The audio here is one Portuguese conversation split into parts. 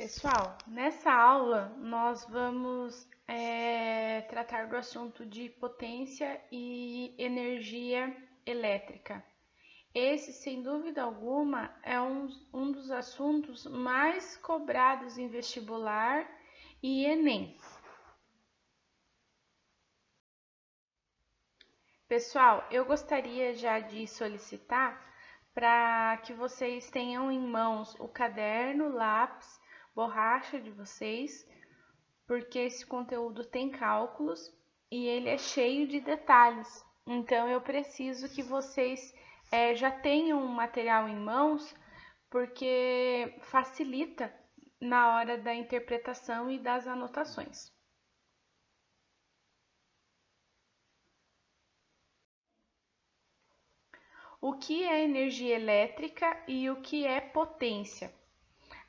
Pessoal, nessa aula nós vamos tratar do assunto de potência e energia elétrica. Esse, sem dúvida alguma, é um dos assuntos mais cobrados em vestibular e Enem. Pessoal, eu gostaria já de solicitar para que vocês tenham em mãos o caderno, lápis, borracha de vocês, porque esse conteúdo tem cálculos e ele é cheio de detalhes. Então, eu preciso que vocês já tenham um material em mãos, porque facilita na hora da interpretação e das anotações. O que é energia elétrica e o que é potência?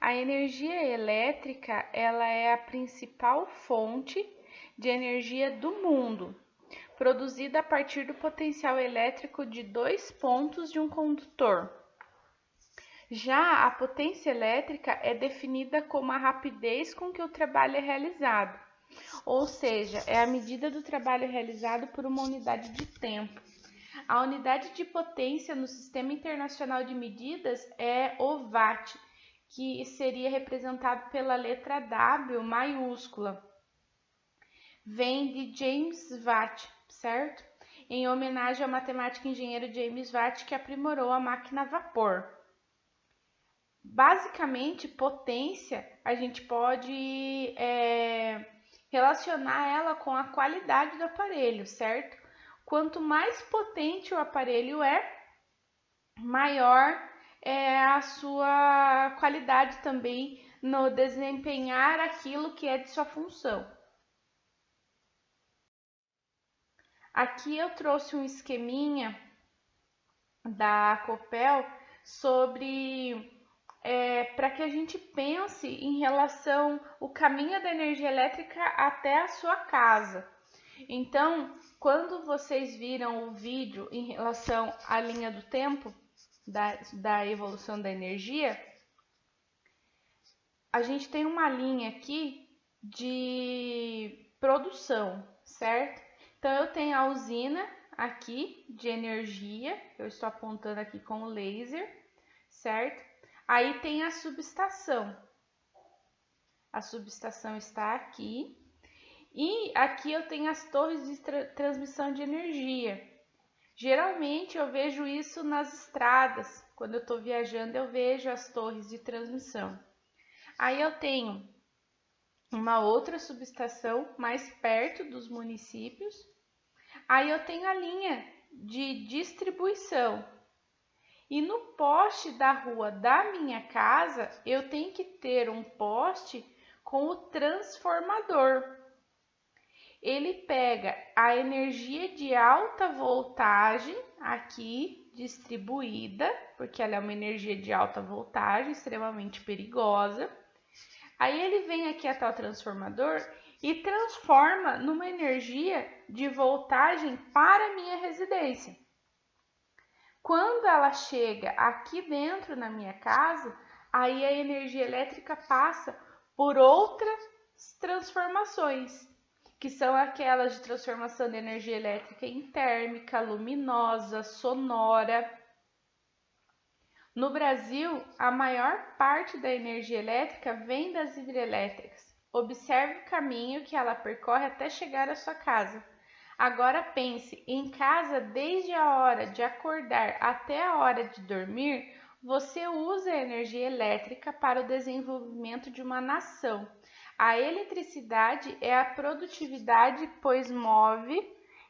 A energia elétrica, ela é a principal fonte de energia do mundo, produzida a partir do potencial elétrico de dois pontos de um condutor. Já a potência elétrica é definida como a rapidez com que o trabalho é realizado, ou seja, é a medida do trabalho realizado por uma unidade de tempo. A unidade de potência no Sistema Internacional de Medidas é o watt, que seria representado pela letra W maiúscula. Vem de James Watt, certo? Em homenagem ao matemático e engenheiro James Watt, que aprimorou a máquina a vapor. Basicamente, potência, a gente pode relacionar ela com a qualidade do aparelho, certo? Quanto mais potente o aparelho é, maior é a sua qualidade também no desempenhar aquilo que é de sua função. Aqui eu trouxe um esqueminha da Copel sobre para que a gente pense em relação ao caminho da energia elétrica até a sua casa. Então, quando vocês viram o vídeo em relação à linha do tempo da evolução da energia, a gente tem uma linha aqui de produção, certo? Então, eu tenho a usina aqui de energia, eu estou apontando aqui com o laser, certo? Aí tem a subestação. A subestação está aqui. E aqui eu tenho as torres de transmissão de energia. Geralmente eu vejo isso nas estradas. Quando eu estou viajando, eu vejo as torres de transmissão. Aí eu tenho uma outra subestação mais perto dos municípios. Aí eu tenho a linha de distribuição. E no poste da rua da minha casa, eu tenho que ter um poste com o transformador. Ele pega a energia de alta voltagem aqui distribuída, porque ela é uma energia de alta voltagem extremamente perigosa. Aí ele vem aqui até o transformador e transforma numa energia de voltagem para a minha residência. Quando ela chega aqui dentro na minha casa, aí a energia elétrica passa por outras transformações, que são aquelas de transformação de energia elétrica em térmica, luminosa, sonora. No Brasil, a maior parte da energia elétrica vem das hidrelétricas. Observe o caminho que ela percorre até chegar à sua casa. Agora pense, em casa, desde a hora de acordar até a hora de dormir, você usa a energia elétrica para o desenvolvimento de uma nação. A eletricidade é a produtividade, pois move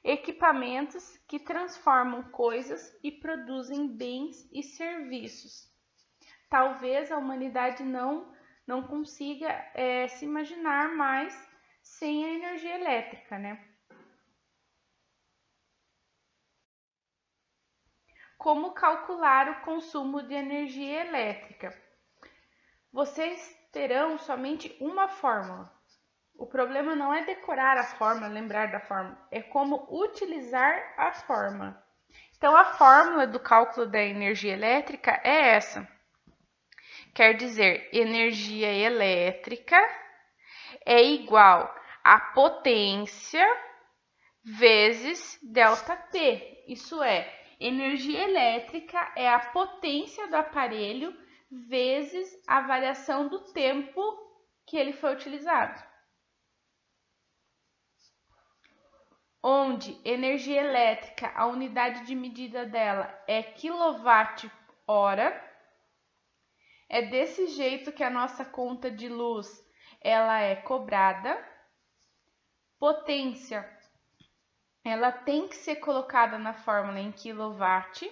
equipamentos que transformam coisas e produzem bens e serviços. Talvez a humanidade não consiga se imaginar mais sem a energia elétrica, né? Como calcular o consumo de energia elétrica? Vocês terão somente uma fórmula. O problema não é decorar a fórmula, lembrar da fórmula, é como utilizar a fórmula. Então, a fórmula do cálculo da energia elétrica é essa. quer dizer, energia elétrica é igual a potência vezes ΔT. Isso é, energia elétrica é a potência do aparelho vezes a variação do tempo que ele foi utilizado. Onde energia elétrica, a unidade de medida dela é kWh. É desse jeito que a nossa conta de luz ela é cobrada. Potência, ela tem que ser colocada na fórmula em kW.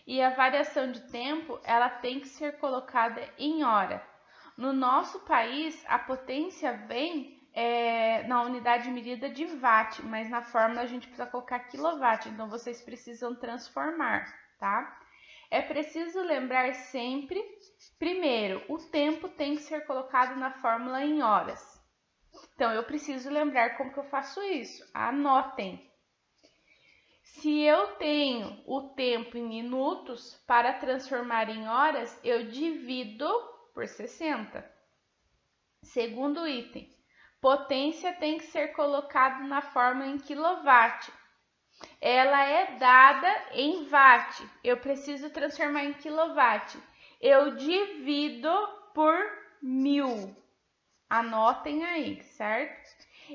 E a variação de tempo, ela tem que ser colocada em hora. No nosso país, a potência vem na unidade de medida de watt, mas na fórmula a gente precisa colocar quilowatt, então vocês precisam transformar, tá? É preciso lembrar sempre, primeiro, o tempo tem que ser colocado na fórmula em horas. Então, eu preciso lembrar como que eu faço isso. Anotem. Se eu tenho o tempo em minutos, para transformar em horas, eu divido por 60. Segundo item, potência tem que ser colocado na fórmula em quilowatt. Ela é dada em watt. Eu preciso transformar em quilowatt. Eu divido por 1000. Anotem aí, certo?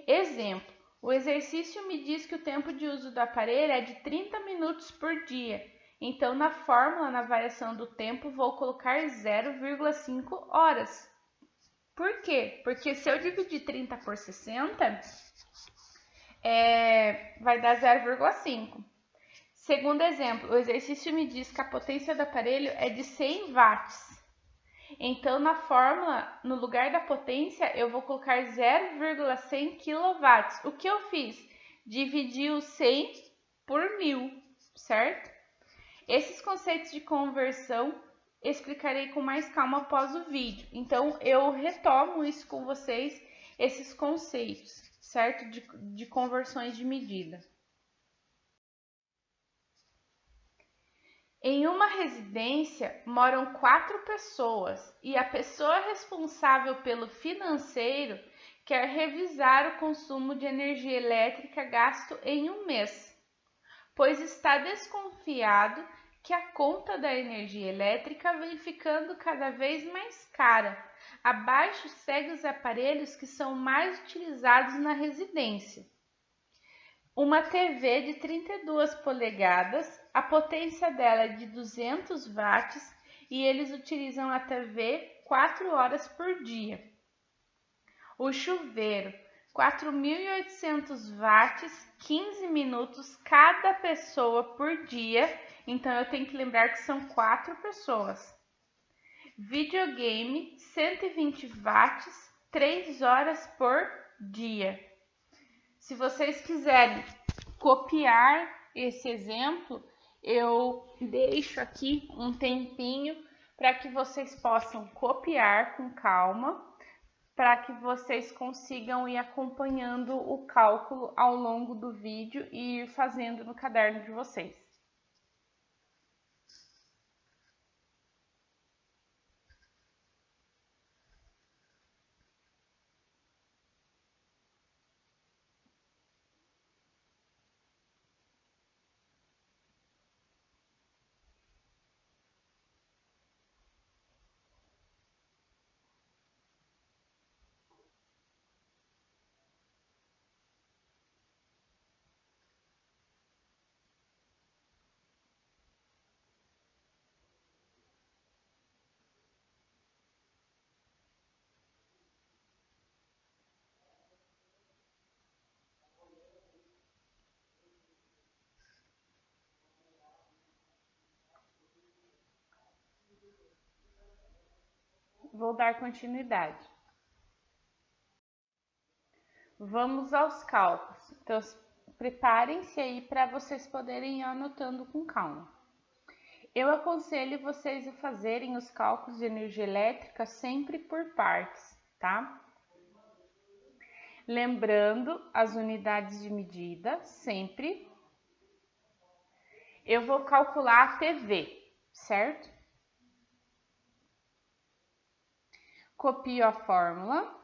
Exemplo. O exercício me diz que o tempo de uso do aparelho é de 30 minutos por dia. Então, na fórmula, na variação do tempo, vou colocar 0,5 horas. Por quê? Porque se eu dividir 30 por 60, vai dar 0,5. Segundo exemplo, o exercício me diz que a potência do aparelho é de 100 watts. Então, na fórmula, no lugar da potência, eu vou colocar 0,100 kW. O que eu fiz? Dividi o 100 por 1000, certo? Esses conceitos de conversão explicarei com mais calma após o vídeo. Então, eu retomo isso com vocês, esses conceitos, certo? De conversões de medida. Em uma residência moram 4 pessoas e a pessoa responsável pelo financeiro quer revisar o consumo de energia elétrica gasto em um mês, pois está desconfiado que a conta da energia elétrica vem ficando cada vez mais cara. Abaixo segue os aparelhos que são mais utilizados na residência. Uma TV de 32 polegadas, a potência dela é de 200 watts e eles utilizam a TV 4 horas por dia. O chuveiro, 4.800 watts, 15 minutos cada pessoa por dia, então eu tenho que lembrar que são 4 pessoas. Videogame, 120 watts, 3 horas por dia. Se vocês quiserem copiar esse exemplo, eu deixo aqui um tempinho para que vocês possam copiar com calma, para que vocês consigam ir acompanhando o cálculo ao longo do vídeo e ir fazendo no caderno de vocês. Vou dar continuidade. Vamos aos cálculos. Então, preparem-se aí para vocês poderem ir anotando com calma. Eu aconselho vocês a fazerem os cálculos de energia elétrica sempre por partes, tá? Lembrando as unidades de medida, sempre. Eu vou calcular a TV, certo? copio a fórmula,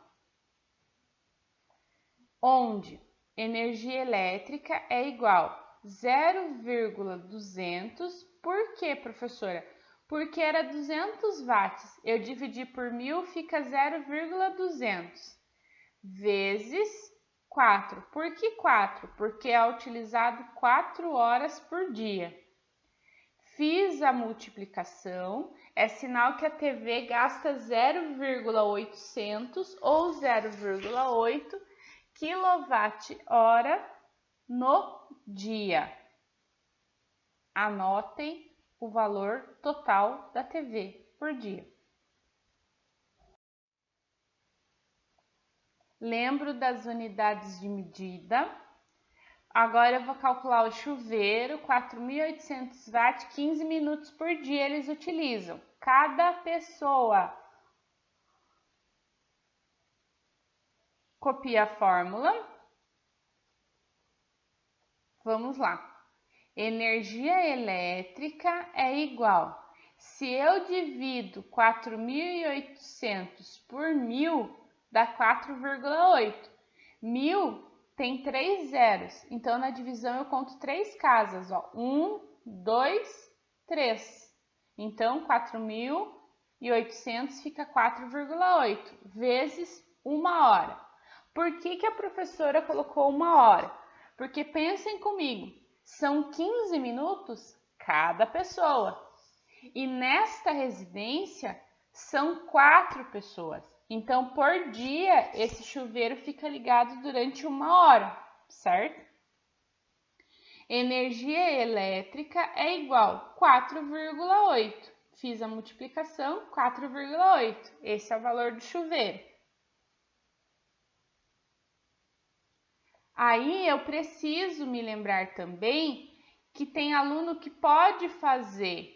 onde energia elétrica é igual 0,200. Por quê, professora? Porque era 200 watts. Eu dividi por 1000, fica 0,200 vezes 4. Por que 4? Porque é utilizado 4 horas por dia. Fiz a multiplicação, é sinal que a TV gasta 0,800 ou 0,8 kWh no dia. Anotem o valor total da TV por dia. Lembro das unidades de medida. Agora eu vou calcular o chuveiro, 4.800 watts, 15 minutos por dia eles utilizam. Cada pessoa. Copia a fórmula. Vamos lá. Energia elétrica é igual. Se eu divido 4.800 por 1000, dá 4,8. 1000 tem 3 zeros, então na divisão eu conto 3 casas, ó. 1, 2, 3. Então 4.800 fica 4,8 vezes 1 hora. Por que a professora colocou 1 hora? Porque pensem comigo, são 15 minutos cada pessoa. E nesta residência são 4 pessoas. Então, por dia, esse chuveiro fica ligado durante 1 hora, certo? Energia elétrica é igual a 4,8. Fiz a multiplicação, 4,8. Esse é o valor do chuveiro. Aí, eu preciso me lembrar também que tem aluno que pode fazer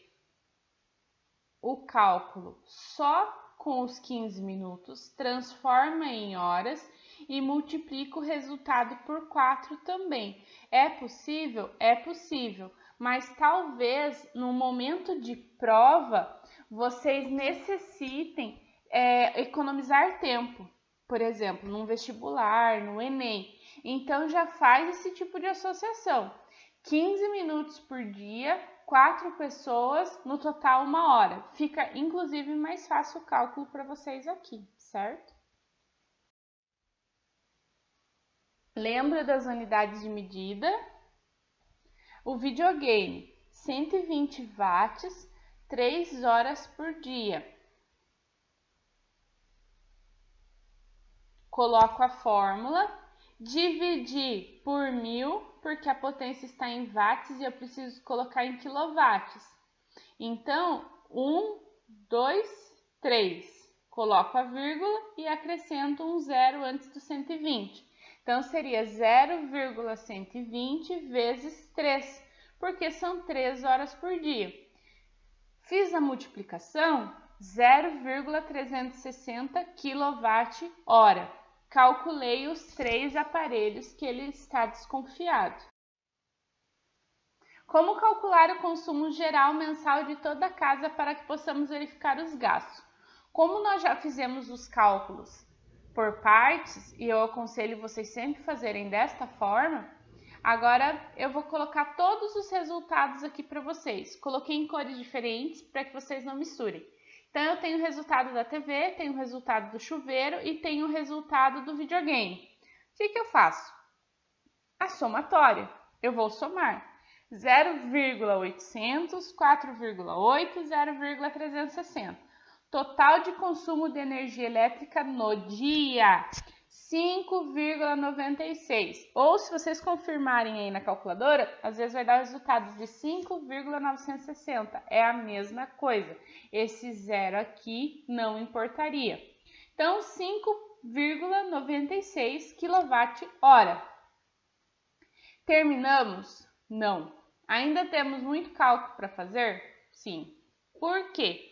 o cálculo só com os 15 minutos, transforma em horas e multiplica o resultado por 4 também. É possível? É possível, mas talvez no momento de prova vocês necessitem economizar tempo, por exemplo, num vestibular, no Enem. Então já faz esse tipo de associação. 15 minutos por dia, 4 pessoas, no total 1 hora. Fica, inclusive, mais fácil o cálculo para vocês aqui, certo? Lembra das unidades de medida? O videogame, 120 watts, 3 horas por dia. Coloco a fórmula, dividir por 1000, porque a potência está em watts e eu preciso colocar em quilowatts. Então, 1, 2, 3. Coloco a vírgula e acrescento um zero antes do 120. Então, seria 0,120 vezes 3, porque são 3 horas por dia. Fiz a multiplicação, 0,360 kWh. Calculei os 3 aparelhos que ele está desconfiado. Como calcular o consumo geral mensal de toda a casa para que possamos verificar os gastos? Como nós já fizemos os cálculos por partes, e eu aconselho vocês sempre fazerem desta forma, agora eu vou colocar todos os resultados aqui para vocês. Coloquei em cores diferentes para que vocês não misturem. Então, eu tenho o resultado da TV, tenho o resultado do chuveiro e tenho o resultado do videogame. O que eu faço? A somatória. Eu vou somar 0,800, 4,8, 0,360. Total de consumo de energia elétrica no dia, 5,96. Ou se vocês confirmarem aí na calculadora, às vezes vai dar o resultado de 5,960. É a mesma coisa. Esse zero aqui não importaria. Então, 5,96 kWh. Terminamos? Não. Ainda temos muito cálculo para fazer? Sim. Por quê?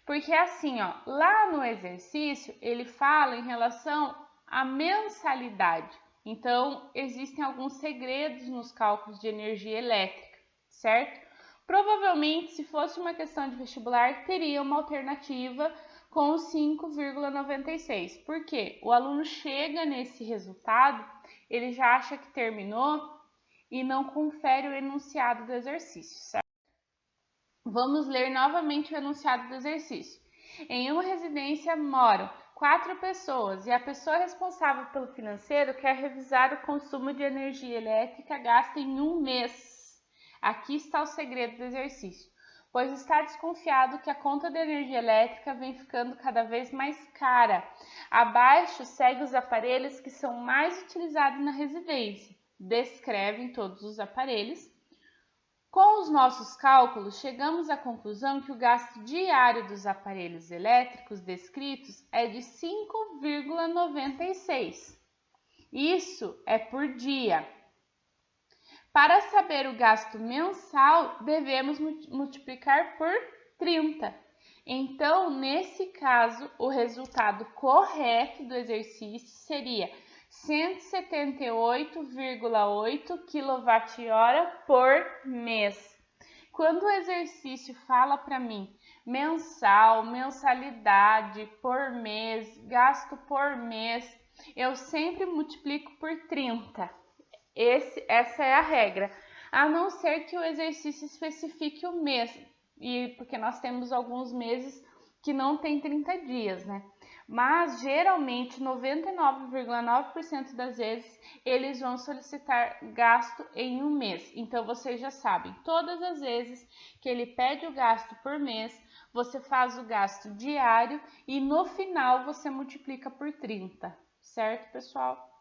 Porque assim, ó, lá no exercício, ele fala em relação à mensalidade. Então, existem alguns segredos nos cálculos de energia elétrica, certo? Provavelmente, se fosse uma questão de vestibular, teria uma alternativa com 5,96. Por quê? O aluno chega nesse resultado, ele já acha que terminou e não confere o enunciado do exercício, certo? Vamos ler novamente o enunciado do exercício. Em uma residência moram 4 pessoas e a pessoa responsável pelo financeiro quer revisar o consumo de energia elétrica gasto em um mês. Aqui está o segredo do exercício, pois está desconfiado que a conta de energia elétrica vem ficando cada vez mais cara. Abaixo segue os aparelhos que são mais utilizados na residência. Descrevem todos os aparelhos. Com os nossos cálculos, chegamos à conclusão que o gasto diário dos aparelhos elétricos descritos é de 5,96. Isso é por dia. Para saber o gasto mensal, devemos multiplicar por 30. Então, nesse caso, o resultado correto do exercício seria 178,8 kWh por mês. Quando o exercício fala para mim mensal, mensalidade por mês, gasto por mês, eu sempre multiplico por 30. Essa é a regra, a não ser que o exercício especifique o mês, porque nós temos alguns meses que não tem 30 dias, né? Mas geralmente 99,9% das vezes eles vão solicitar gasto em um mês. Então vocês já sabem, todas as vezes que ele pede o gasto por mês, você faz o gasto diário e no final você multiplica por 30, certo, pessoal?